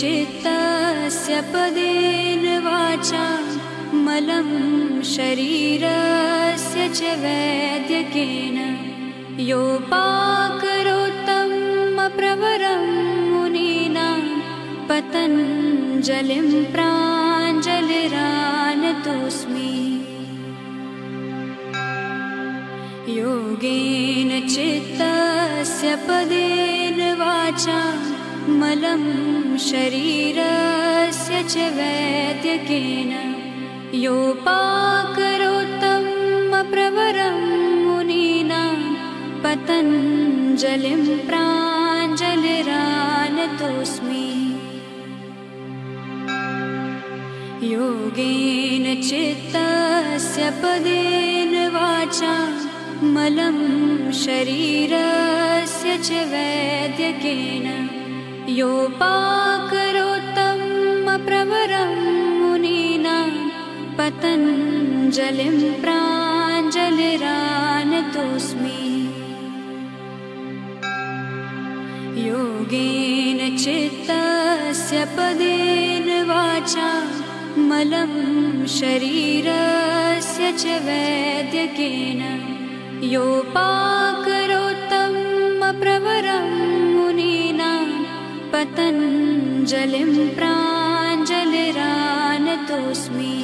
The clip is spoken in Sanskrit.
चित्तस्य पदेन वाचा मलं शरीरस्य च वैद्यकेन योपाकरोत्तं प्रवरं मुनीनां पतञ्जलिं प्राञ्जलिरानतोऽस्मि। योगेन चित्तस्य पदेन वाचा मलं शरीरस्य च वैद्यकेन योपाकरोत्तं प्रवरं मुनीनां पतञ्जलिं प्राञ्जलिरानतोऽस्मि। योगेन चित्तस्य पदेन वाचा मलं शरीरस्य च वैद्यकेन योपाकरोत्तं प्रवरं मुनीनां पतञ्जलिं प्राञ्जलिरानतोऽस्मि। योगेन चित्तस्य पदेन वाचा मलं शरीरस्य च वैद्यकेन योपाकरोत्तं प्रवरं मुनीनां पतञ्जलिं प्राञ्जलिरानतोऽस्मि।